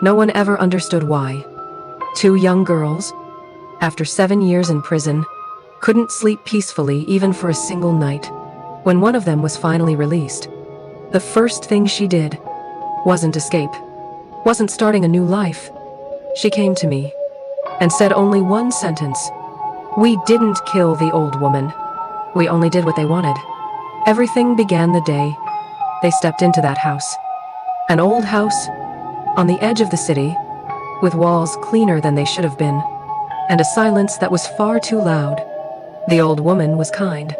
No one ever understood why. Two young girls, after 7 years in prison, couldn't sleep peacefully even for a single night. When one of them was finally released, the first thing she did wasn't escape, wasn't starting a new life. She came to me and said only one sentence. "We didn't kill the old woman. We only did what they wanted." Everything began the day they stepped into that house. An old house on the edge of the city, with walls cleaner than they should have been, and a silence that was far too loud. The old woman was kind,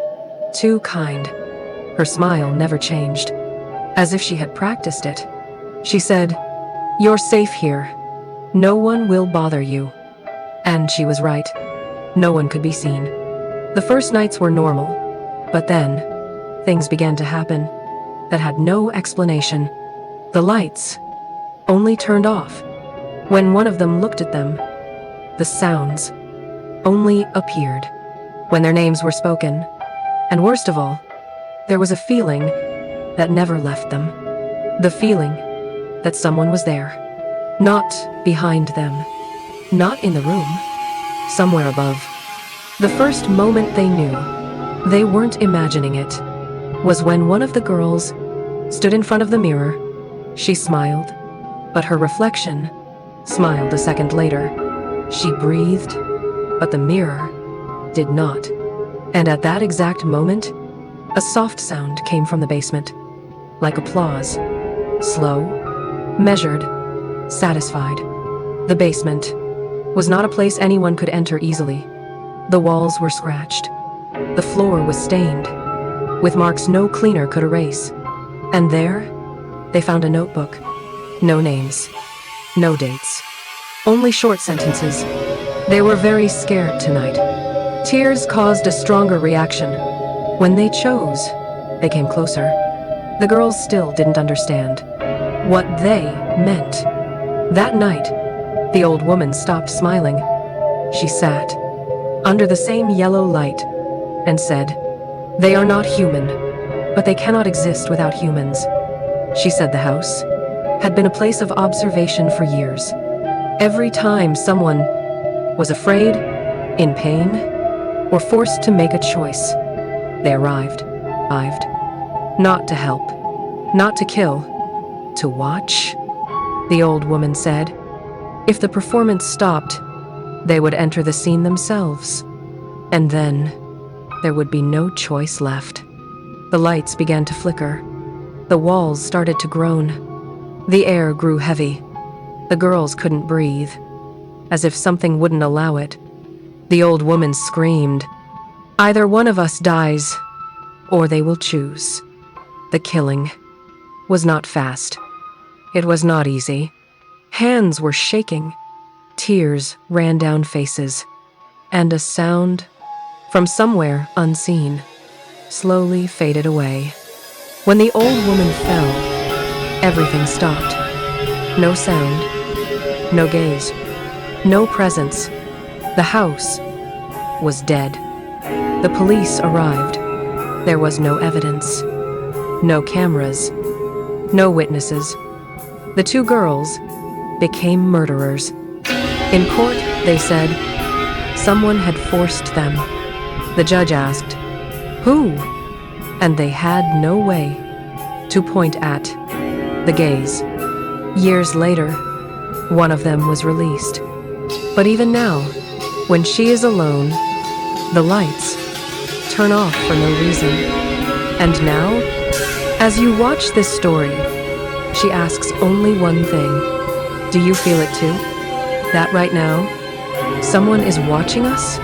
too kind. Her smile never changed, as if she had practiced it. She said, "You're safe here. No one will bother you." And she was right. No one could be seen. The first nights were normal, but then things began to happen that had no explanation. The lights only turned off when one of them looked at them. The sounds only appeared when their names were spoken. And worst of all, there was a feeling that never left them. The feeling that someone was there. Not behind them. Not in the room. Somewhere above. The first moment they knew they weren't imagining it was when one of the girls stood in front of the mirror. She smiled, but her reflection smiled a second later. She breathed, but the mirror did not. And at that exact moment, a soft sound came from the basement, like applause. Slow, measured, satisfied. The basement was not a place anyone could enter easily. The walls were scratched. The floor was stained, with marks no cleaner could erase. And there, they found a notebook. No names, no dates, only short sentences. They were very scared tonight. Tears caused a stronger reaction. When they chose, they came closer. The girls still didn't understand what they meant. That night, the old woman stopped smiling. She sat under the same yellow light and said, "They are not human, but they cannot exist without humans." She said the house had been a place of observation for years. Every time someone was afraid, in pain, or forced to make a choice, they arrived. Not to help, not to kill, to watch. The old woman said, if the performance stopped, they would enter the scene themselves. And then there would be no choice left. The lights began to flicker. The walls started to groan. The air grew heavy. The girls couldn't breathe, as if something wouldn't allow it. The old woman screamed, "Either one of us dies, or they will choose." The killing was not fast. It was not easy. Hands were shaking. Tears ran down faces. And a sound from somewhere unseen slowly faded away. When the old woman fell, everything stopped. No sound, no gaze, no presence. The house was dead. The police arrived. There was no evidence, no cameras, no witnesses. The two girls became murderers. In court, they said, someone had forced them. The judge asked, "Who?" And they had no way to point at the gays. Years later, one of them was released. But even now, when she is alone, the lights turn off for no reason. And now, as you watch this story, she asks only one thing. Do you feel it too? That right now, someone is watching us?